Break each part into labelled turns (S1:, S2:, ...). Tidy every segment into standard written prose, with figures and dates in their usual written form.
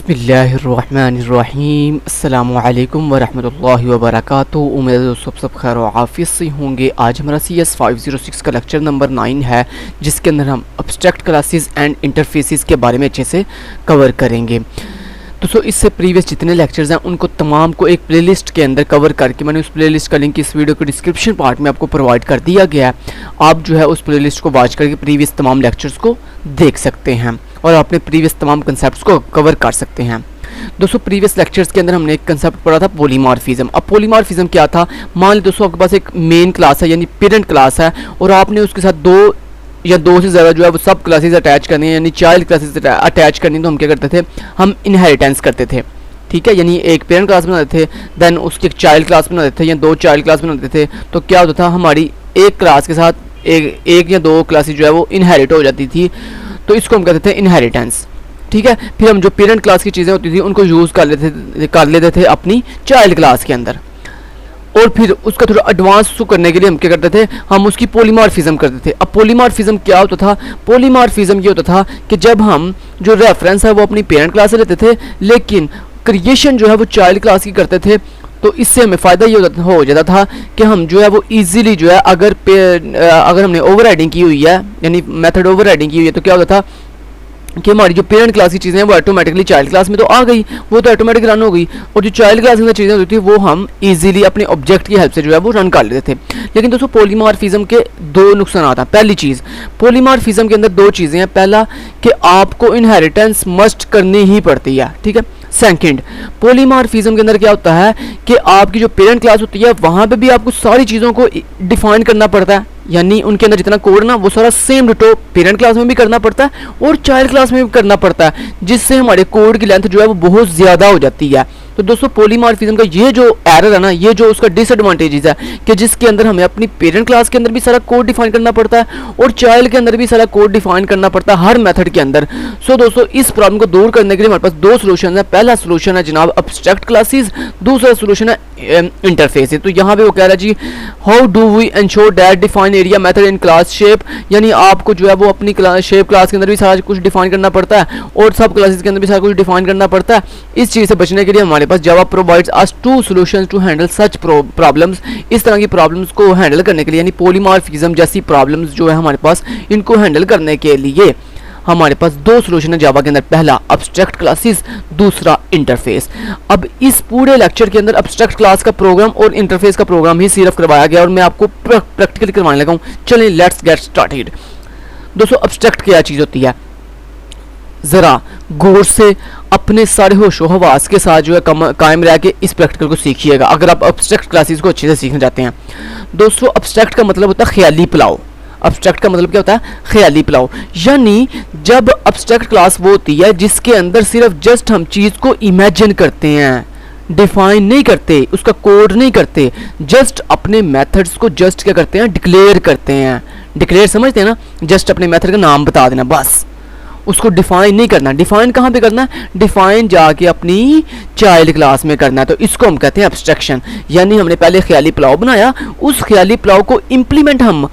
S1: बिस्मिल्लाहिर्रहमानिर्रहीम अस्सलामुअलैकुम वरहमतुल्लाहि वबरकातुहू। उम्मीद है दोस्तों सब खैर और आफियत से होंगे। आज हमारा CS 506 का लेक्चर नंबर 9 है, जिसके अंदर हम अब्स्ट्रैक्ट क्लासेस एंड इंटरफेसेस के बारे में अच्छे से कवर करेंगे। दोस्तों इससे प्रीवियस जितने लेक्चर्स हैं उनको तमाम को एक प्लेलिस्ट के अंदर कवर करके मैंने उस प्लेलिस्ट का लिंक इस वीडियो के डिस्क्रिप्शन पार्ट में आपको प्रोवाइड कर दिया गया है। आप जो है उस प्लेलिस्ट को वॉच करके प्रीवियस तमाम लेक्चर्स को देख सकते हैं और अपने प्रीवियस तमाम कंसेप्ट्स को कवर कर सकते हैं। दोस्तों प्रीवियस लेक्चर्स के अंदर हमने एक कंसेप्ट पढ़ा था पॉलीमॉर्फिज्म। अब पॉलीमॉर्फिज्म क्या था, मान लीजिए दोस्तों आपके पास एक मेन क्लास है यानी पेरेंट क्लास है और आपने उसके साथ दो से ज़्यादा जो है वो सब क्लासेस अटैच करनी है, यानी चाइल्ड क्लासेस अटैच करनी। तो हम क्या करते थे, हम इनहेरिटेंस करते थे, ठीक है, यानी एक पेरेंट क्लास बनाते थे, देन उसकी एक चाइल्ड क्लास बनाते थे या दो चाइल्ड क्लास बनाते थे। तो क्या होता था, हमारी एक क्लास के साथ एक या दो क्लासेस जो है वो इनहेरिट हो जाती थी। तो इसको हम कहते थे इनहेरिटेंस, ठीक है। फिर हम जो पेरेंट क्लास की चीज़ें होती थी उनको यूज़ कर लेते थे अपनी चाइल्ड क्लास के अंदर, और फिर उसका थोड़ा एडवांस करने के लिए हम क्या करते थे, हम उसकी पॉलीमॉर्फिज्म करते थे। अब पॉलीमॉर्फिज्म क्या होता था, पॉलीमॉर्फिज्म ये होता था कि जब हम जो रेफरेंस है वो अपनी पेरेंट क्लास से लेते थे, लेकिन क्रिएशन जो है वो चाइल्ड क्लास की करते थे। तो इससे हमें फ़ायदा ये हो जाता था कि हम जो है वो इजीली जो है अगर हमने ओवरराइडिंग की हुई है, यानी मेथड ओवरराइडिंग की हुई है, तो क्या होता था कि हमारी जो पेरेंट क्लास की चीज़ें हैं वो ऑटोमेटिकली चाइल्ड क्लास में तो आ गई, वो तो ऑटोमेटिक रन हो गई, और जो चाइल्ड क्लास के अंदर चीज़ें होती थी वो हम इजीली अपने ऑब्जेक्ट की हेल्प से जो है वो रन कर लेते थे। लेकिन दोस्तों पॉलीमॉर्फिज्म के दो नुकसान आता है। पहली चीज़, पॉलीमॉर्फिज्म के अंदर दो चीज़ें हैं। पहला कि आपको इनहेरिटेंस मस्ट करनी ही पड़ती है, ठीक है। सेकंड, पॉलीमॉर्फिज्म के अंदर क्या होता है कि आपकी जो पेरेंट क्लास होती है वहाँ पे भी आपको सारी चीज़ों को डिफाइन करना पड़ता है, यानी उनके अंदर जितना कोड ना वो सारा सेम डिटो पेरेंट क्लास में भी करना पड़ता है और चाइल्ड क्लास में भी करना पड़ता है, जिससे हमारे कोड की लेंथ जो है वो बहुत ज़्यादा हो जाती है। तो दोस्तों पॉलीमॉर्फिज्म का ये जो एरर है ना, ये जो उसका डिसएडवांटेजेस है कि जिसके अंदर हमें अपनी पेरेंट क्लास के अंदर भी सारा कोड डिफाइन करना पड़ता है और चाइल्ड के अंदर भी सारा कोड डिफाइन करना पड़ता है हर मेथड के अंदर। सो दोस्तों इस प्रॉब्लम को दूर करने के लिए हमारे पास दो सोल्यूशन है। पहला सोल्यूशन है जनाब अब्स्ट्रैक्ट क्लासेस, दूसरा सोल्यूशन है इंटरफेस। तो यहाँ पे वो कह रहा है जी, how do we ensure that define area method in class shape, यानी आपको जो है वो अपनी शेप क्लास के अंदर भी सारा कुछ डिफाइन करना पड़ता है और सब क्लासेस के अंदर भी सारा कुछ डिफाइन करना पड़ता है। इस चीज़ से बचने के लिए हमारे पास Java provides us two solutions to handle such problems. इस तरह की प्रॉब्लम्स को हैंडल करने के लिए, यानी पॉलीमॉर्फिज्म जैसी प्रॉब्लम्स जो है हमारे पास, इनको हैंडल करने के लिए हमारे पास दो सॉल्यूशन है जावा के अंदर। पहला अब्स्ट्रैक्ट क्लासेस, दूसरा इंटरफेस। अब इस पूरे लेक्चर के अंदर अब्स्ट्रैक्ट क्लास का प्रोग्राम और इंटरफेस का प्रोग्राम ही सिर्फ करवाया गया और मैं आपको प्रैक्टिकली करवाने लगा हूँ। चलिए लेट्स गेट स्टार्टेड। दोस्तों अब्स्ट्रैक्ट क्या चीज़ होती है, ज़रा गौर से अपने सारे होशो हवास के साथ जो है कायम रह के इस प्रैक्टिकल को सीखिएगा अगर आप अब्स्ट्रैक्ट क्लासेस को अच्छे से सीखना चाहते हैं। दोस्तों अब्स्ट्रैक्ट का मतलब होता है ख्याली पुलाव। अब्स्ट्रैक्ट का मतलब क्या होता है, ख्याली पुलाव। यानी जब अब्स्ट्रैक्ट क्लास वो होती है जिसके अंदर सिर्फ जस्ट हम चीज़ को इमेजिन करते हैं, डिफाइन नहीं करते, उसका कोड नहीं करते, जस्ट अपने मेथड्स को जस्ट क्या करते हैं, डिक्लेयर करते हैं। डिक्लेयर समझते हैं ना, जस्ट अपने मेथड का नाम बता देना बस, उसको डिफाइन नहीं करना। डिफाइन कहाँ पे करना है, डिफाइन जाके अपनी चाइल्ड क्लास में करना है। तो इसको हम कहते हैं एब्स्ट्रैक्शन। यानी हमने पहले ख्याली पुलाव बनाया, उस ख्याली पुलाव को इम्प्लीमेंट हम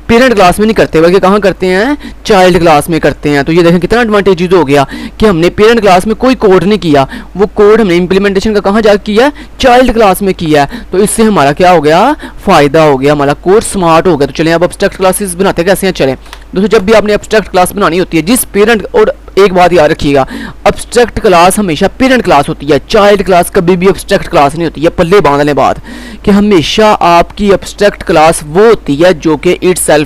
S1: पेरेंट क्लास में नहीं करते बल्कि कहाँ करते हैं, चाइल्ड क्लास में करते हैं। तो ये देखें कितना एडवांटेज हो गया कि हमने पेरेंट क्लास में कोई कोड नहीं किया, वो कोड हमने इम्प्लीमेंटेशन का कहाँ जाकर किया है, चाइल्ड क्लास में किया है। तो इससे हमारा क्या हो गया, फ़ायदा हो गया, हमारा कोड स्मार्ट हो गया। तो चलें अब अब्स्ट्रैक्ट क्लासेस बनाते कैसे हैं। चलें दोस्तों, जब भी आपने अब्स्ट्रैक्ट क्लास बनानी होती है जिस पेरेंट, और एक बात याद रखिएगा, अब्स्ट्रैक्ट क्लास हमेशा पेरेंट क्लास होती है, चाइल्ड क्लास कभी भी अब्स्ट्रैक्ट क्लास नहीं होती है। पल्ले बांध लें बात कि हमेशा आपकी अब्स्ट्रैक्ट क्लास वो होती है जो कि इटसेल्फ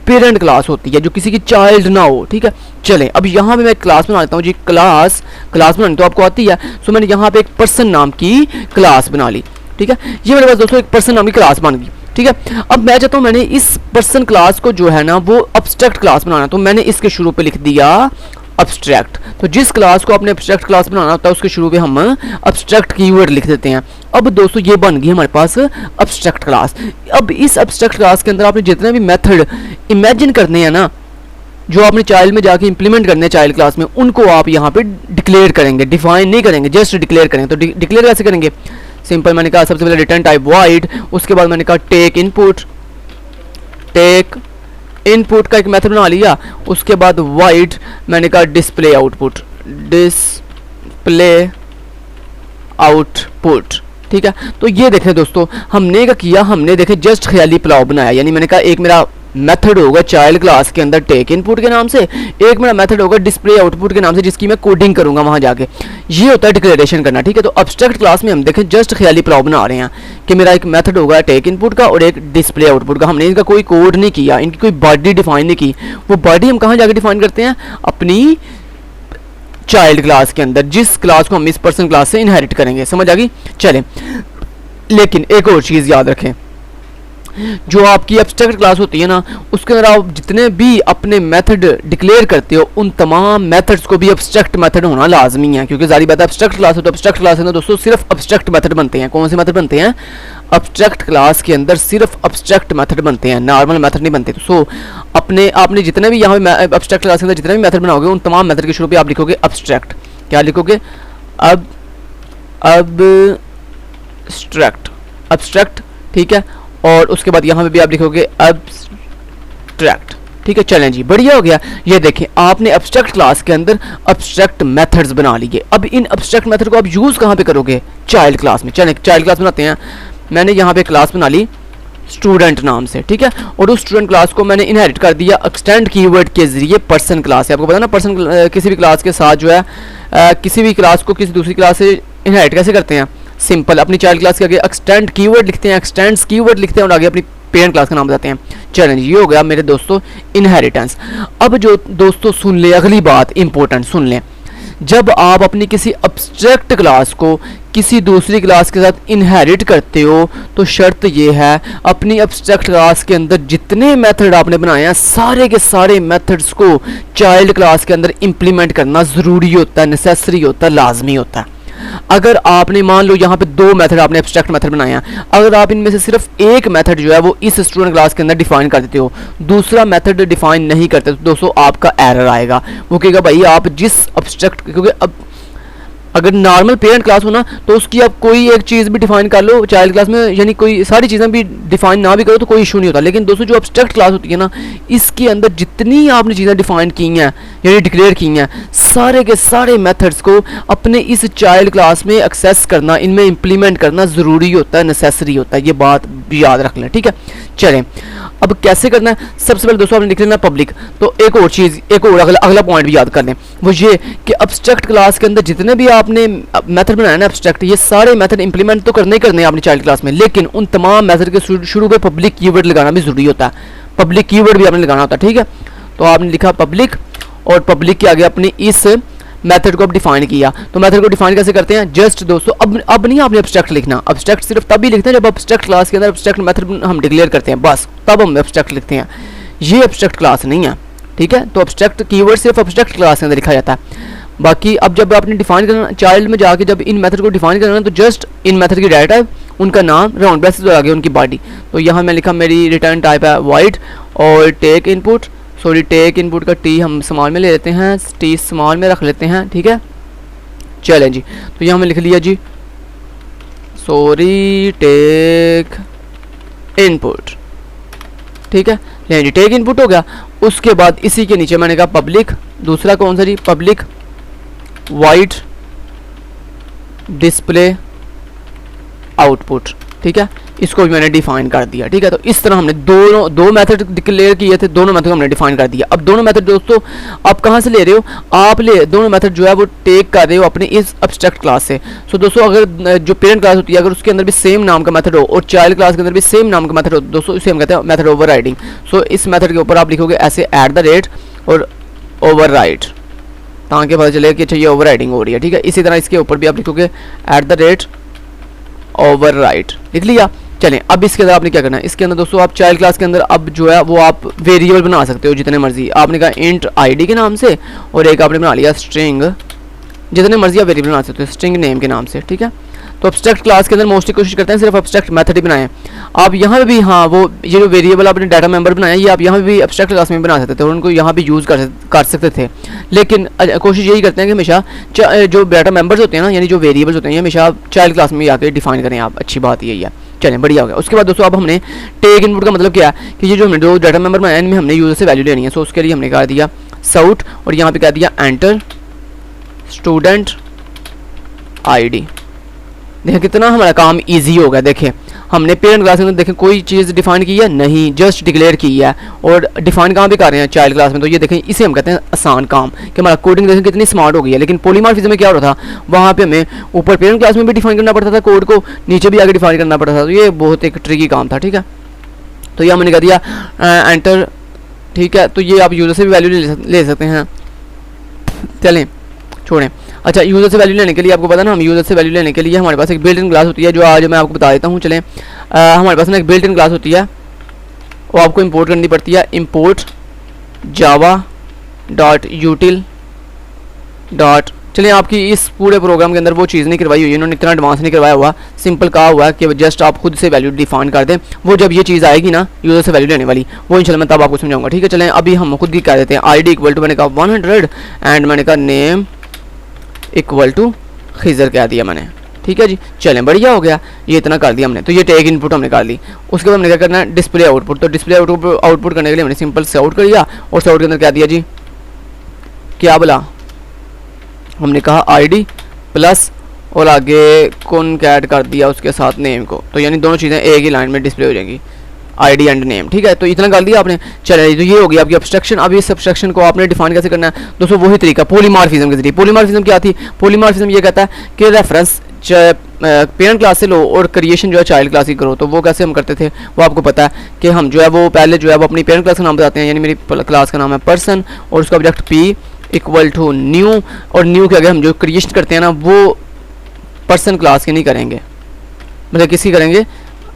S1: पेरेंट क्लास होती है, जो किसी की चाइल्ड ना हो, ठीक है। चलें अब यहाँ पे मैं क्लास बना लेता हूँ जी। क्लास बनानी तो आपको आती है। सो मैंने यहाँ पे एक पर्सन नाम की क्लास बना ली, ठीक है। ये मेरे पास दोस्तों एक पर्सन नाम की क्लास बन गई, ठीक है। अब मैं चाहता हूँ मैंने इस पर्सन क्लास को जो है ना वो अब्स्ट्रैक्ट क्लास बनाना, तो मैंने इसके शुरू पे लिख दिया अब्स्ट्रैक्ट। तो जिस क्लास को आपने अब्स्ट्रैक्ट क्लास बनाना होता है उसके शुरू पे हम अब्स्ट्रैक्ट कीवर्ड लिख देते हैं। अब दोस्तों ये बन गई हमारे पास अब्स्ट्रैक्ट क्लास। अब इस अब्स्ट्रैक्ट क्लास के अंदर आपने जितने भी मेथड इमेजिन करने हैं ना, जो आपने चाइल्ड में जाके इंप्लीमेंट करने हैं चाइल्ड क्लास में, उनको आप यहाँ पे डिक्लेयर करेंगे, डिफाइन नहीं करेंगे, जस्ट डिक्लेयर करेंगे। तो डिक्लेयर कैसे करेंगे, सिंपल, मैंने कहा सबसे पहले रिटर्न टाइप वॉइड, उसके बाद मैंने कहा टेक इनपुट का एक मेथड बना लिया, उसके बाद वॉइड मैंने कहा डिस्प्ले आउटपुट, डिस्प्ले आउटपुट। ठीक है, तो ये देखें दोस्तों, हमने क्या किया, हमने देखे जस्ट ख्याली पुलाव बनाया। यानी मैंने कहा एक मेरा मेथड होगा चाइल्ड क्लास के अंदर टेक इनपुट के नाम से, एक मेरा मेथड होगा डिस्प्ले आउटपुट के नाम से जिसकी मैं कोडिंग करूंगा वहां जाके। ये होता है डिक्लेरेशन करना। ठीक है, तो अब्स्ट्रैक्ट क्लास में हम देखें जस्ट ख्याली पुलाव बना रहे हैं कि मेरा एक मेथड होगा टेक इनपुट का और एक डिस्प्ले आउटपुट का। हमने इनका कोई कोड नहीं किया, इनकी कोई बॉडी डिफाइन नहीं की। वो बॉडी हम कहाँ जाके डिफाइन करते हैं, अपनी चाइल्ड क्लास के अंदर, जिस क्लास को हम इस पर्सन क्लास से इनहेरिट करेंगे। समझ आ गई? चलें, लेकिन एक और चीज़ याद रखें, जो आपकी एब्स्ट्रैक्ट क्लास होती है ना, उसके अंदर आप जितने भी अपने मेथड डिक्लेयर करते हो उन तमाम मेथड्स को भी एब्स्ट्रैक्ट मेथड होना लाजमी है, क्योंकि जारी बात है एब्स्ट्रैक्ट क्लास है तो एब्स्ट्रैक्ट क्लास के अंदर दोस्तों सिर्फ एब्स्ट्रैक्ट मेथड बनते हैं। कौन से मेथड बनते हैं? एब्स्ट्रैक्ट क्लास के अंदर सिर्फ एब्स्ट्रैक्ट मेथड बनते हैं, नॉर्मल मेथड नहीं बनते। तो आपने जितने भी यहाँ पे एब्स्ट्रैक्ट क्लास के अंदर जितने भी मेथड बनाओगे उन तमाम मेथड के शुरू पे आप लिखोगे एब्स्ट्रैक्ट। क्या लिखोगे? एब्स्ट्रैक्ट। ठीक है, और उसके बाद यहाँ पे भी आप लिखोगे एब्स्ट्रैक्ट। ठीक है, चलें जी, बढ़िया हो गया। ये देखें, आपने एब्स्ट्रैक्ट क्लास के अंदर एब्स्ट्रैक्ट मेथड्स बना लिए। अब इन एब्स्ट्रैक्ट मेथड को आप यूज़ कहाँ पे करोगे? चाइल्ड क्लास में। चलें चाइल्ड क्लास बनाते हैं। मैंने यहाँ पे क्लास बना ली स्टूडेंट नाम से। ठीक है, और उस स्टूडेंट क्लास को मैंने इनहेरिट कर दिया एक्सटेंड कीवर्ड के जरिए पर्सन क्लास से। आपको पता ना पर्सन किसी भी क्लास के साथ जो है किसी भी क्लास को किसी दूसरी क्लास से इनहेरिट कैसे करते हैं? सिंपल, अपनी चाइल्ड क्लास के आगे एक्सटेंड कीवर्ड लिखते हैं, एक्सटेंड्स कीवर्ड लिखते हैं और आगे अपनी पेरेंट क्लास का नाम बताते हैं। चलें, ये हो गया मेरे दोस्तों इनहेरिटेंस। अब जो दोस्तों सुन ले, अगली बात इंपॉर्टेंट सुन लें, जब आप अपनी किसी एब्स्ट्रैक्ट क्लास को किसी दूसरी क्लास के साथ इनहेरिट करते हो तो शर्त ये है, अपनी एब्स्ट्रैक्ट क्लास के अंदर जितने मेथड आपने बनाए हैं सारे के सारे मेथड्स को चाइल्ड क्लास के अंदर इंप्लीमेंट करना ज़रूरी होता है, नेसेसरी होता है, लाजमी होता है। अगर आपने मान लो यहाँ पे दो मेथड आपने एब्स्ट्रैक्ट मेथड बनाए हैं, अगर आप इनमें से सिर्फ एक मेथड जो है वो इस स्टूडेंट क्लास के अंदर डिफाइन कर देते हो, दूसरा मेथड डिफाइन नहीं करते, तो दोस्तों आपका एरर आएगा। वो कहेगा भाई आप जिस एब्स्ट्रैक्ट, क्योंकि अब अगर नॉर्मल पेरेंट क्लास हो ना तो उसकी आप कोई एक चीज़ भी डिफाइन कर लो चाइल्ड क्लास में, यानी कोई सारी चीज़ें भी डिफाइन ना भी करो तो कोई इशू नहीं होता। लेकिन दोस्तों जो एब्स्ट्रैक्ट क्लास होती है ना, इसके अंदर जितनी आपने चीज़ें डिफाइन की हैं यानी डिक्लेयर की हैं, सारे के सारे मेथड्स को अपने इस चाइल्ड क्लास में एक्सेस करना, इनमें इंप्लीमेंट करना ज़रूरी होता है, नेसेसरी होता है। ये बात भी याद रख लें। ठीक है, चलें अब कैसे करना है? सबसे पहले दोस्तों आपने लिख लेना पब्लिक। तो एक और चीज़, एक और अगला पॉइंट भी याद कर लें, वो ये कि एब्स्ट्रैक्ट क्लास के अंदर जितने भी आपने मेथड बनाया ना एब्स्ट्रैक्ट, ये सारे मेथड इंप्लीमेंट तो करने ही करने हैं अपनी चाइल्ड क्लास में, लेकिन उन तमाम मेथड के शुरू पे पब्लिक कीवर्ड लगाना भी जरूरी होता है। पब्लिक कीवर्ड भी आपने लगाना होता है। ठीक है, तो आपने लिखा पब्लिक और पब्लिक के आगे अपनी इस मेथड को अब डिफाइन किया। तो मेथड को डिफाइन कैसे करते हैं? जस्ट दोस्तों अब नहीं आपने एब्स्ट्रैक्ट लिखना, एब्स्ट्रैक्ट सिर्फ तभी लिखते हैं जब एब्स्ट्रैक्ट क्लास के अंदर एब्स्ट्रैक्ट मेथड हम डिक्लेयर करते हैं, बस तब हम एब्स्ट्रैक्ट लिखते हैं। ये एब्स्ट्रैक्ट क्लास नहीं है। ठीक है, तो एब्स्ट्रैक्ट कीवर्ड सिर्फ एब्स्ट्रैक्ट क्लास के अंदर लिखा जाता है। बाकी अब जब आपने डिफाइन करना चाइल्ड में जाके जब इन मेथड को डिफाइन करना तो जस्ट इन मेथड की डाटा उनका नाम राउंड ब्रैकेट्स में आगे उनकी बॉडी। तो यहाँ मैं लिखा मेरी रिटर्न टाइप है वाइड और take input, sorry take input का टी हम स्मॉल में ले लेते हैं, टी स्मॉल में रख लेते हैं। ठीक है, चलें जी, तो यहाँ मैंने लिख लिया जी सॉरी टेक इनपुट। ठीक है, लें जी टेक इनपुट हो गया। उसके बाद इसी के नीचे मैंने कहा पब्लिक, दूसरा कौन सा जी? Public void display output. ठीक है, इसको भी मैंने डिफाइन कर दिया। ठीक है, तो इस तरह हमने दो मेथड डिक्लेयर किए थे, दोनों मेथड हमने डिफाइन कर दिया। अब दोनों मेथड दोस्तों आप कहाँ से ले रहे हो? आप दोनों मेथड जो है वो टेक कर रहे हो अपने इस एब्स्ट्रैक्ट क्लास से। सो दोस्तों अगर जो पेरेंट क्लास होती है अगर उसके अंदर भी सेम नाम का मेथड हो और चाइल्ड क्लास के अंदर भी सेम नाम का मेथड हो दोस्तों, इसे हम कहते हैं मेथड ओवरराइडिंग। सो इस मेथड के ऊपर आप लिखोगे ऐसे @ और ओवरराइड, ताकि पता चलेगा कि अच्छा ये ओवरराइडिंग हो रही है। ठीक है, इसी तरह इसके ऊपर भी आप लिखोगे @ ओवरराइड, लिख लिया। चलें अब इसके अंदर आपने क्या करना है? इसके अंदर दोस्तों आप चाइल्ड क्लास के अंदर अब जो है वो आप वेरिएबल बना सकते हो जितने मर्जी। आपने कहा इंट आईडी के नाम से और एक आपने बना लिया स्ट्रिंग, जितने मर्जी आप वेरिएबल बना सकते हो स्ट्रिंग नेम के नाम से। ठीक है, तो एब्स्ट्रैक्ट क्लास के अंदर मोस्टली कोशिश करते हैं सिर्फ एब्स्ट्रैक्ट मेथड ही बनाएं। आप यहाँ पे भी हाँ वो ये जो वेरिएबल आपने डाटा मेंबर बनाया ये आप यहाँ पे भी एब्स्ट्रैक्ट क्लास में बना सकते थे और उनको यहाँ भी यूज़ कर सकते थे। लेकिन कोशिश यही करते हैं कि हमेशा जो डाटा मेंबर्स होते हैं ना, यानी जो वेरिएबल्स होते हैं ये हमेशा चाइल्ड क्लास में आके डिफाइन करें आप। अच्छी बात यही है। चलें बढ़िया हो गया। उसके बाद दोस्तों अब हमने टेक इनपुट का मतलब क्या है कि ये जो हमने दो डाटा मेंबर बनाया इनमें हमने यूजर से वैल्यू लेनी है। सो उसके लिए हमने कर दिया साउट और यहाँ पे कह दिया एंटर स्टूडेंट आईडी। देखें कितना हमारा काम इजी हो गया। देखें हमने पेरेंट क्लास में देखें कोई चीज़ डिफाइन की है नहीं, जस्ट डिक्लेयर की है। और डिफाइन कहाँ भी कर रहे हैं, चाइल्ड क्लास में। तो ये देखें इसे हम कहते हैं आसान काम, कि हमारा कोडिंग देखें कितनी स्मार्ट हो गई है। लेकिन पॉलीमॉर्फिज्म में क्या हो रहा था, वहाँ पे हमें ऊपर पेरेंट क्लास में भी डिफाइन करना पड़ता था कोड को, नीचे भी आगे डिफाइन करना पड़ता था। तो ये बहुत एक ट्रिकी काम था, ठीक है। तो ये हमने कर दिया एंटर, ठीक है। तो ये आप यूज़र से भी वैल्यू ले सकते हैं। चलें छोड़ें। अच्छा, यूज़र से वैल्यू लेने के लिए आपको पता ना, हम यूज़र से वैल्यू लेने के लिए हमारे पास एक बिल्ट इन क्लास होती है, जो आज मैं आपको बता देता हूँ। चलें हमारे पास ना एक बिल्ट इन क्लास होती है, वो आपको इंपोर्ट करनी पड़ती है। इंपोर्ट जावा डॉट यूटिल डॉट, चलिए आपकी इस पूरे प्रोग्राम के अंदर वो चीज़ नहीं करवाई हुई है, इन्होंने इतना एडवांस नहीं करवाया हुआ। सिंपल कहा हुआ है कि जस्ट आप खुद से वैल्यू डिफाइन कर दें। वो जब ये चीज़ आएगी ना यूज़र से वैल्यू लेने वाली, वो इंशाल्लाह मैं तब आपको समझाऊंगा, ठीक है। चलें अभी हम खुद ही कह देते हैं आई डी इक्वल टू, मैंने कहा 100 एंड मैंने कहा नेम इक्वल टू खिजर कह दिया मैंने, ठीक है जी। चलें बढ़िया हो गया, ये इतना कर दिया हमने। तो ये टैग इनपुट हमने कर ली। उसके बाद हमने क्या करना है, डिस्प्ले आउटपुट। तो डिस्प्ले आउटपुट करने के लिए हमने सिंपल से आउट कर दिया, और से आउट के अंदर क्या दिया जी, क्या बोला हमने कहा आईडी प्लस और आगे कौन कैड कर दिया उसके साथ नेम को। तो यानी दोनों चीज़ें एक ही लाइन में डिस्प्ले हो जाएंगी, आईडी एंड नेम, ठीक है। तो इतना कर दिया आपने। चलिए तो ये हो गई आपकी एब्स्ट्रैक्शन। अब इस एब्स्ट्रैक्शन को आपने डिफाइन कैसे करना है दोस्तों, वही तरीका पॉलीमॉर्फिज्म के जरिए। पॉलीमॉर्फिज्म क्या थी, पॉलीमॉर्फिज्म ये कहता है कि रेफरेंस पेरेंट क्लास से लो और क्रिएशन जो है चाइल्ड क्लास की करो। तो वो कैसे हम करते थे, वो आपको पता है कि हम जो है वो पहले जो है वो अपनी पेरेंट क्लास का नाम बताते हैं, यानी मेरी क्लास का नाम है पर्सन, और उसका object P equal to new, और न्यू के आगे हम जो क्रिएशन करते हैं ना वो पर्सन क्लास की नहीं करेंगे, मतलब किसी करेंगे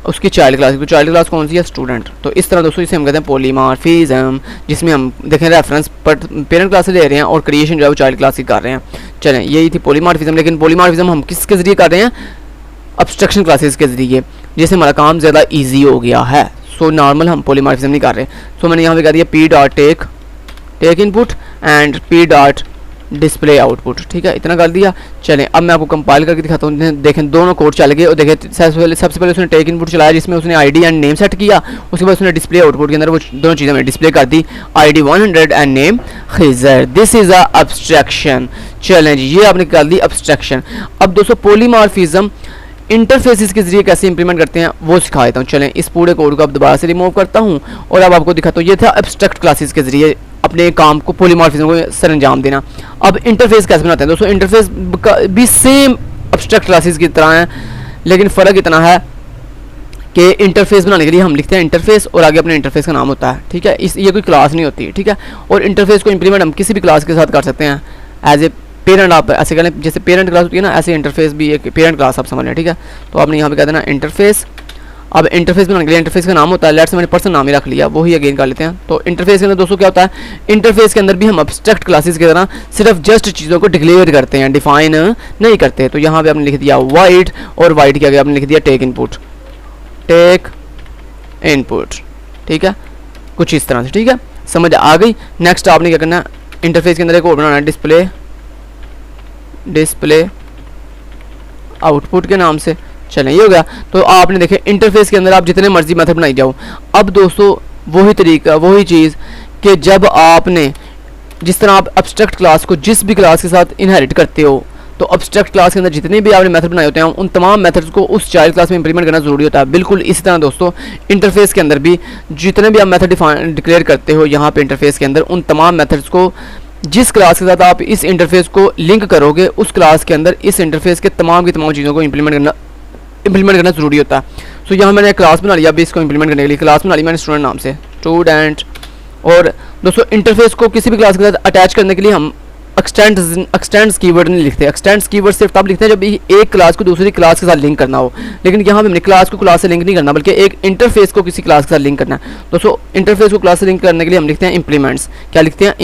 S1: उसकी चाइल्ड क्लास की। चाइल्ड क्लास कौन सी है, स्टूडेंट। तो इस तरह दोस्तों इसे हम कहते हैं पॉलीमॉर्फिज्म, जिसमें हम देखें रेफरेंस पेरेंट क्लास से ले रहे हैं और क्रिएशन जो है वो चाइल्ड क्लास की कर रहे हैं। चलें यही थी पॉलीमॉर्फिज्म। लेकिन पॉलीमॉर्फिज्म हम किसके जरिए कर रहे हैं, एब्स्ट्रैक्शन क्लासेस के जरिए, जिससे हमारा काम ज़्यादा ईजी हो गया है। सो नॉर्मल हम पॉलीमॉर्फिज्म नहीं कर रहे। सो मैंने यहाँ पे कर दिया P dot take input and P dot display output, ठीक है। इतना कर दिया। चलें अब मैं आपको कंपाइल करके दिखाता हूँ। देखें दोनों कोड चल गए, और देखें सबसे पहले उसने टेक इनपुट चलाया, जिसमें उसने आईडी एंड नेम सेट किया। उसके बाद उसने डिस्प्ले आउटपुट के अंदर वो दोनों चीज़ें मैंने डिस्प्ले कर दी, ID 100 and name Khizar. This is a abstraction. चलें जी, ये आपने कर दी एब्स्ट्रैक्शन। अब दोस्तों पॉलीमॉर्फिज्म इंटरफेसिस के जरिए कैसे इंप्लीमेंट करते हैं वो सिखा देता हूँ। चलें इस पूरे कोड को अब दोबारा से रिमूव करता हूँ और अब आपको दिखाता हूँ। ये था एब्स्ट्रैक्ट क्लासेस के जरिए अपने काम को पॉलीमॉर्फिज्म को सर अंजाम देना। अब इंटरफेस कैसे बनाते हैं दोस्तों, इंटरफेस भी सेम एब्स्ट्रैक्ट क्लासेस की तरह है, लेकिन फ़र्क इतना है कि इंटरफेस बनाने के लिए हम लिखते हैं इंटरफेस और आगे अपने इंटरफेस का नाम होता है, ठीक है। ये कोई क्लास नहीं होती, ठीक है। और इंटरफेस को इंप्लीमेंट हम किसी भी क्लास के साथ कर सकते हैं एज ए पेरेंट। आप ऐसे करें जैसे पेरेंट क्लास होती है ना, ऐसे इंटरफेस भी एक पेरेंट क्लास आप समझ लें, ठीक है। तो आपने यहाँ पे कह देना इंटरफेस। अब इंटरफेस बनाने के लिए इंटरफेस का नाम होता है, लेट्स से मैंने पर्सन नाम ही रख लिया, वही अगेन कर लेते हैं। तो इंटरफेस के अंदर दोस्तों क्या होता है, इंटरफेस के अंदर भी हम एब्स्ट्रैक्ट क्लासेस की तरह सिर्फ जस्ट चीज़ों को डिक्लेयर करते हैं, डिफाइन नहीं करते। तो यहाँ पे आपने लिख दिया वाइड, और वाइड के आगे आपने लिख दिया टेक इनपुट, ठीक है, कुछ इस तरह से, ठीक है। समझ आ गई। नेक्स्ट आपने क्या करना है, इंटरफेस के अंदर एक और बनाना है डिस्प्ले आउटपुट के नाम से। चलें ये हो गया। तो आपने देखे इंटरफेस के अंदर आप जितने मर्जी मेथड बनाई जाओ। अब दोस्तों वही तरीका, वही चीज़ कि जब आपने जिस तरह आप एब्स्ट्रैक्ट क्लास को जिस भी क्लास के साथ इनहेरिट करते हो, तो एब्स्ट्रैक्ट क्लास के अंदर जितने भी आपने मेथड बनाए होते हैं उन तमाम मेथड्स को उस चाइल्ड क्लास में इंप्लीमेंट करना जरूरी होता है। बिल्कुल इसी तरह दोस्तों इंटरफेस के अंदर भी जितने भी आप मेथड डिक्लेयर करते हो यहाँ पे इंटरफेस के अंदर, उन तमाम मेथड्स को जिस क्लास के साथ आप इस इंटरफेस को लिंक करोगे उस क्लास के अंदर इस इंटरफेस के तमाम की तमाम चीज़ों को इंप्लीमेंट करना जरूरी होता है। सो यहाँ मैंने क्लास बना लिया, अभी इसको इंप्लीमेंट करने के लिए क्लास बना ली मैंने स्टूडेंट नाम से, स्टूडेंट। और दोस्तों इंटरफेस को किसी भी क्लास के साथ अटैच करने के लिए हम एक्सटेंड्स कीवर्ड नहीं लिखते। एक्सटेंड्स कीवर्ड सिर्फ तब लिखते हैं जब एक क्लास को दूसरी क्लास के साथ लिंक करना हो। लेकिन यहाँ पे हमने क्लास को क्लास से लिंक नहीं करना, बल्कि एक इंटरफेस को किसी क्लास के साथ लिंक करना है। दोस्तों इंटरफेस को क्लास से लिंक करने के लिए हम लिखते हैं इम्प्लीमेंट्स। क्या लिखते हैं,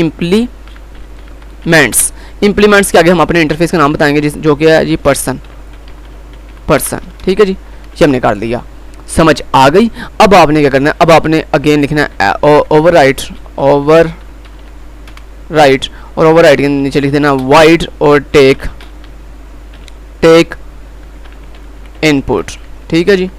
S1: इम्प्लीमेंट्स के आगे हम अपने इंटरफेस का नाम बताएंगे जो कि है जी पर्सन, ठीक है जी। ये हमने कर लिया, समझ आ गई। अब आपने क्या करना है, अब आपने अगेन लिखना है ओवरराइट, और ओवरराइट के नीचे लिख देना वाइड और टेक इनपुट, ठीक है जी।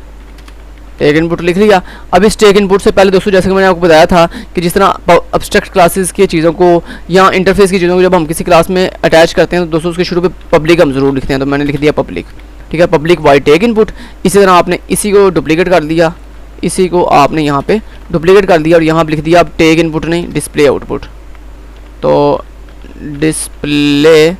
S1: टेक इनपुट लिख लिया। अब इस टेक इनपुट से पहले दोस्तों जैसे कि मैंने आपको बताया था कि जिस तरह अब्स्ट्रैक्ट क्लासेस की चीज़ों को या इंटरफेस की चीज़ों को जब हम किसी क्लास में अटैच करते हैं तो दोस्तों उसके शुरू पे पब्लिक हम ज़रूर लिखते हैं, तो मैंने लिख दिया पब्लिक, ठीक है, पब्लिक वाइड टेक इनपुट। इसी तरह आपने इसी को डुप्लीकेट कर दिया, इसी को आपने यहाँ पे डुप्लीकेट कर दिया और यहाँ पे लिख दिया अब टेक इनपुट नहीं डिस्प्ले आउटपुट, तो डिस्प्ले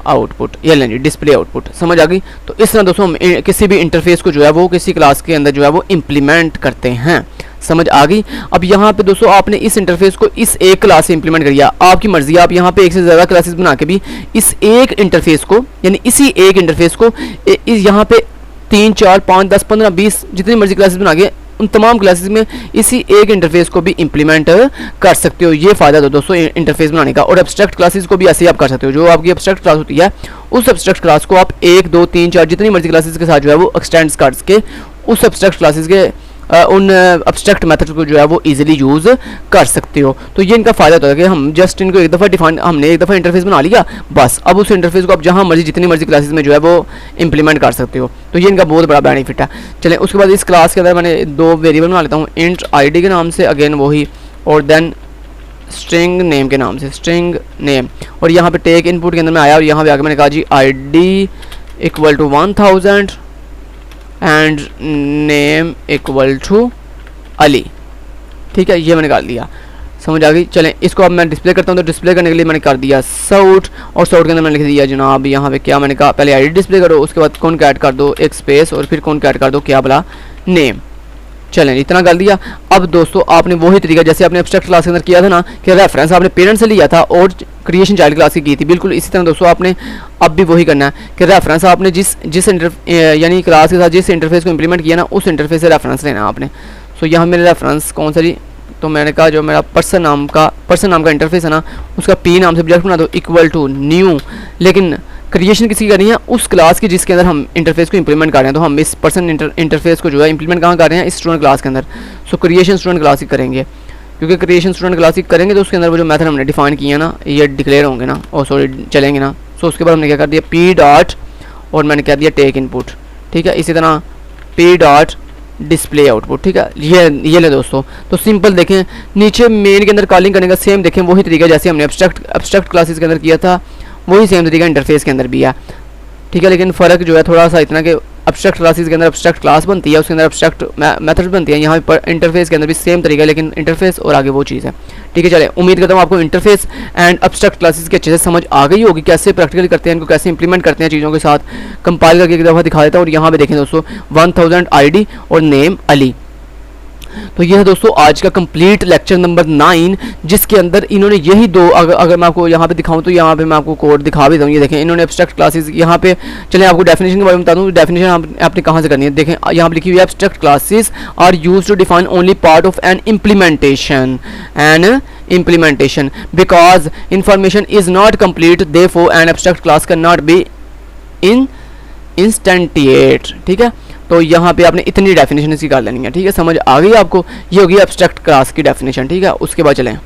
S1: आउटपुट, ये लेंगे डिस्प्ले आउटपुट, समझ आ गई। तो इस तरह दोस्तों हम किसी भी इंटरफेस को जो है वो किसी क्लास के अंदर जो है वो इम्प्लीमेंट करते हैं, समझ आ गई। अब यहाँ पे दोस्तों आपने इस इंटरफेस को इस एक क्लास से इंप्लीमेंट किया, आपकी मर्जी, आप यहाँ पे एक से ज़्यादा क्लासेस बना के भी इस एक इंटरफेस को यानी इसी एक इंटरफेस को यहाँ पे 3, 4, 5, 10, 15, 20 जितनी मर्जी क्लासेस बना के उन तमाम क्लासेस में इसी एक इंटरफेस को भी इंप्लीमेंट कर सकते हो। ये फ़ायदा तो दोस्तों इंटरफेस बनाने का। और एब्स्ट्रैक्ट क्लासेस को भी ऐसे ही आप कर सकते हो, जो आपकी एब्स्ट्रैक्ट क्लास होती है उस एब्स्ट्रैक्ट क्लास को आप 1, 2, 3, 4 जितनी मर्जी क्लासेस के साथ जो है वो एक्सटेंड करके उस एब्स्ट्रैक्ट क्लासेस के उन एब्स्ट्रैक्ट मेथड्स को जो है वो इजीली यूज़ कर सकते हो। तो ये इनका फ़ायदा होता है कि हम जस्ट इनको एक दफ़ा डिफाइन, हमने एक दफ़ा इंटरफेस बना लिया, बस अब उस इंटरफेस को आप जहाँ मर्जी जितनी मर्जी क्लासेस में जो है वो इंप्लीमेंट कर सकते हो। तो ये इनका बहुत बड़ा बेनिफिट है। चलें उसके बाद इस क्लास के अंदर मैंने 2 वेरिएबल बना लेता हूँ, इंट आईडी के नाम से अगेन वही, और देन स्ट्रिंग नेम के नाम से स्ट्रिंग नेम, और यहाँ पे टेक इनपुट के अंदर में आया और यहाँ पे आके मैंने कहा जी ID equal to 1000 and name equal to Ali, ठीक है, ये मैंने कर दिया, समझ आ गई। चलें इसको अब मैं डिस्प्ले करता हूँ, तो डिस्प्ले करने के लिए मैंने कर दिया साउट, और साउट के अंदर मैंने लिख दिया जनाब यहाँ पे क्या, मैंने कहा पहले आईडी डिस्प्ले करो, उसके बाद कौन कैट कर दो एक स्पेस, और फिर कौन कैट कर दो क्या बोला नेम। चलें इतना कर दिया। अब दोस्तों आपने वही तरीका जैसे आपने एब्स्ट्रैक्ट क्लास के अंदर किया था ना कि रेफरेंस आपने पेरेंट से लिया था और क्रिएशन चाइल्ड क्लास की थी, बिल्कुल इसी तरह दोस्तों आपने अब भी वही करना है कि रेफरेंस आपने जिस यानी क्लास के साथ जिस इंटरफेस को इंप्लीमेंट किया ना उस इंटरफेस से रेफरेंस लेना आपने। सो यहाँ मेरे रेफरेंस कौन सा जी, तो मैंने कहा जो मेरा पर्सन नाम का इंटरफेस है ना उसका पी नाम से ऑब्जेक्ट बना दो इक्वल टू न्यू, लेकिन क्रिएशन किसी करनी है उस क्लास की जिसके अंदर हम इंटरफेस को इंप्लीमेंट कर रहे हैं। तो हम इस पर्सन इंटरफेस को जो है इंप्लीमेंट कहाँ कर रहे हैं, इस स्टूडेंट क्लास के अंदर। सो क्रिएशन स्टूडेंट क्लास ही करेंगे, क्योंकि क्रिएशन स्टूडेंट क्लास ही करेंगे तो उसके अंदर वो जो मेथड हमने डिफाइन किया ना ये डिक्लेयर होंगे ना, और सॉरी चलेंगे ना। सो उसके बाद हमने क्या कर दिया पी डॉट, और मैंने कह दिया टेक इनपुट, ठीक है, इसी तरह पी डॉट डिस्प्ले आउटपुट, ठीक है। ये ले दोस्तों, तो सिंपल देखें नीचे मेन के अंदर कॉलिंग करने का सेम देखें वही तरीका जैसे हमने एब्स्ट्रैक्ट क्लासेस के अंदर किया था, वही सेम तरीका इंटरफेस के अंदर भी है, ठीक है। लेकिन फ़र्क जो है थोड़ा सा इतना कि एब्स्ट्रैक्ट क्लासेस के अंदर एब्स्ट्रैक्ट क्लास बनती है, उसके अंदर एब्स्ट्रैक्ट मेथड्स बनती हैं, यहाँ पर इंटरफेस के अंदर भी सेम तरीका है लेकिन इंटरफेस और आगे वो चीज़ है, ठीक है। चले उम्मीद करता हूँ आपको इंटरफेस एंड एब्स्ट्रैक्ट क्लासेस की अच्छे से समझ आ गई होगी, कैसे प्रैक्टिकली करते हैं इनको, कैसे इंप्लीमेंट करते हैं चीज़ों के साथ। कंपाइल करके एक दफ़ा दिखा देता हूँ, और यहाँ पे देखें दोस्तों 1000 आईडी और नेम अली। तो यह है दोस्तों आज का कंप्लीट लेक्चर नंबर 9, जिसके अंदर इन्होंने यही दो, अगर मैं आपको यहाँ पे दिखाऊं तो यहाँ पे मैं आपको कोड दिखा भी दूँ। ये देखें इन्होंने एब्स्ट्रैक्ट क्लासेस यहाँ पे, चलें आपको डेफिनेशन के बारे में बता दूँ। डेफिनेशन आपने कहाँ से करनी है, देखें यहाँ पे लिखी हुई है abstract classes are used to define only part of an implementation because information is not complete, therefore an abstract class cannot be instantiate, ठीक है। तो यहाँ पे आपने इतनी डेफिनेशन इसकी कर लेनी है, ठीक है, समझ आ गई आपको। ये होगी एब्स्ट्रैक्ट क्लास की डेफिनेशन, ठीक है। उसके बाद चलें,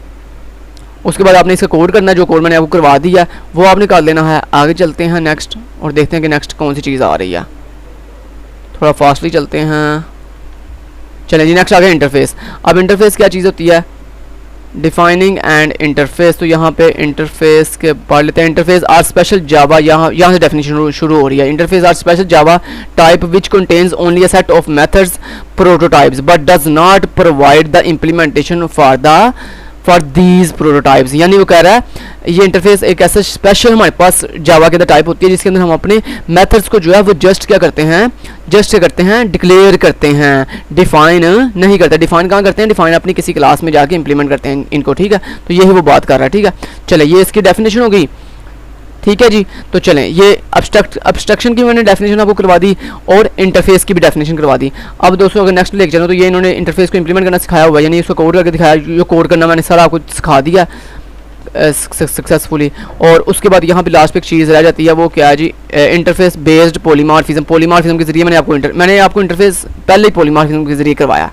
S1: उसके बाद आपने इसका कोड करना है, जो कोड मैंने आपको करवा दिया वो आपने कर लेना है। आगे चलते हैं नेक्स्ट और देखते हैं कि नेक्स्ट कौन सी चीज़ आ रही है, थोड़ा फास्टली चलते हैं। चलें जी नेक्स्ट आ गया इंटरफेस। अब इंटरफेस क्या चीज़ होती है, डिफाइनिंग एंड इंटरफेस। तो यहाँ पे इंटरफेस के पढ़ लेते हैं। इंटरफेस आर स्पेशल जावा, यहाँ से डेफिनेशन शुरू हो रही है। Interface are special Java type which contains only a set of methods prototypes but does not provide the implementation for these prototypes. यानी वो कह रहा है ये इंटरफेस एक ऐसा स्पेशल हमारे पास जावा के अंदर टाइप होती है जिसके अंदर हम अपने मेथड्स को जो है वो जस्ट क्या करते हैं डिक्लेयर करते हैं, डिफाइन नहीं करते। डिफाइन कहाँ करते हैं, डिफाइन अपनी किसी क्लास में जाके इंप्लीमेंट करते हैं इनको, ठीक है। तो यही वो बात कर रहा है, ठीक है। चले ये इसकी डेफिनेशन हो गई, ठीक है जी। तो चलें ये अब्स्ट्रक्शन की मैंने डेफिनेशन आपको करवा दी और इंटरफेस की भी डेफिनेशन करवा दी। अब दोस्तों अगर नेक्स्ट लेक्चर हो तो ये इन्होंने इंटरफेस को इंप्लीमेंट करना सिखाया हुआ है, यानी उसको कोड करके दिखाया। जो कोड करना मैंने सारा आपको सिखा दिया सक्सेसफुली। और उसके बाद यहाँ पे लास्ट पे एक चीज़ रह जाती है, वो क्या है जी, इंटरफेस बेस्ड पॉलीमॉर्फिज्म। पॉलीमॉर्फिज्म के जरिए मैंने आपको इंटरफेस पहले ही पॉलीमॉर्फिज्म के जरिए करवाया।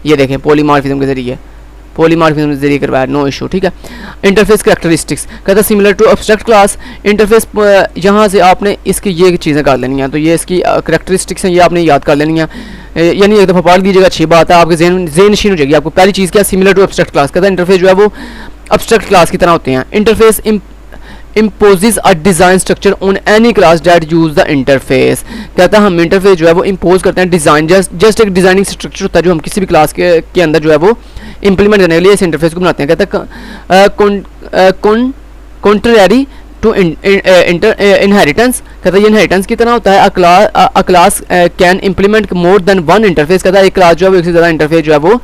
S1: ये देखें पॉलीमॉर्फिज्म के जरिए करवाया, नो इशू, ठीक है। इंटरफेस कैरेक्टरिस्टिक्स कहता है similar to abstract class. Interface यहाँ से आपने इसकी ये चीज़ें कर लेनी है, तो ये इसकी कैरेक्टरिस्टिक्स हैं, ये आपने याद कर लेनी है। यानी एक दफ़ा पढ़ लीजिएगा, अच्छी बात है, आपके ज़हन नशीन हो जाएगी। आपको पहली चीज़ क्या, सिमिलर टू एब्स्ट्रैक्ट क्लास, कहता है इंटरफेस जो है वो एब्स्ट्रैक्ट क्लास की तरह होते हैं। Interface imposes a design structure on any class that use the interface, कहता है हम इंटरफेस जो है वो इम्पोज करते हैं डिज़ाइन, जस्ट एक डिज़ाइनिंग स्ट्रक्चर होता है जो हम किसी भी क्लास के अंदर जो है वो इम्प्लीमेंट करने के लिए इस इंटरफेस को बनाते हैं। कहता है कॉन्ट्ररी टू इनहेरिटेंस, कहता है ये इनहेरिटेंस की तरह होता है। अ class can implement more than one interface, कहता है एक क्लास जो है वो एक से ज़्यादा इंटरफेस जो है वो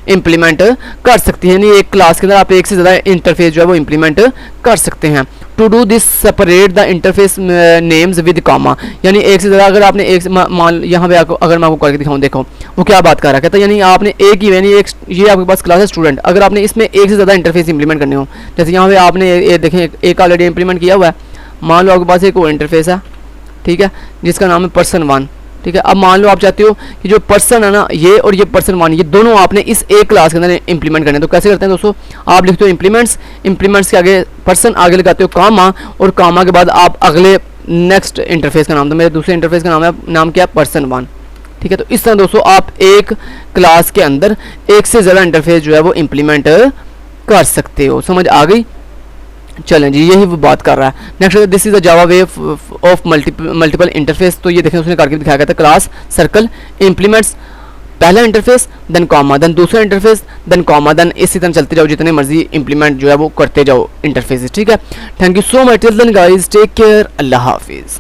S1: इम्प्लीमेंट कर सकती है, यानी एक क्लास के अंदर आप एक से ज़्यादा इंटरफेस जो है वो इम्प्लीमेंट कर सकते हैं। To do this separate the interface names with comma, यानी एक से ज़्यादा अगर आपने एक मान यहाँ पे अगर मैं आपको करके दिखाऊँ, देखो वो क्या बात कर रहा है। कहता है यानी आपने एक ही, यानी एक ये आपके पास क्लास है स्टूडेंट, अगर आपने इसमें एक से ज़्यादा इंटरफेस इंप्लीमेंट करने हो, जैसे यहाँ पे आपने देखें एक ऑलरेडी इंप्लीमेंट किया हुआ है, मान लो आपके पास एक और इंटरफेस है, ठीक है, जिसका नाम है पर्सन 1, ठीक है। अब मान लो आप चाहते हो कि जो पर्सन है ना ये और ये पर्सन 1 ये दोनों आपने इस एक क्लास के अंदर इंप्लीमेंट करने, तो कैसे करते हैं दोस्तों, आप लिखते हो इंप्लीमेंट्स के आगे पर्सन आगे लगाते हो कामा, और कामा के बाद आप अगले नेक्स्ट इंटरफेस का नाम, तो मेरे दूसरे इंटरफेस का नाम क्या है, पर्सन 1, ठीक है। तो इस तरह दोस्तों आप एक क्लास के अंदर एक से ज़्यादा इंटरफेस जो है वो इम्प्लीमेंट कर सकते हो। समझ आ गई? चलें जी, यही वो बात कर रहा है। Next, this is the Java way of multiple interface, तो ये देखें उसने करके दिखाया गया था। क्लास सर्कल इम्प्लीमेंट्स पहला इंटरफेस, देन कॉमा, देन दूसरा इंटरफेस, देन कॉमा, देन इसी तरह चलते जाओ, जितने मर्जी इंप्लीमेंट जो है वो करते जाओ इंटरफेस, ठीक है। Thank you so much, till then guys, take care, अल्लाह हाफिज़।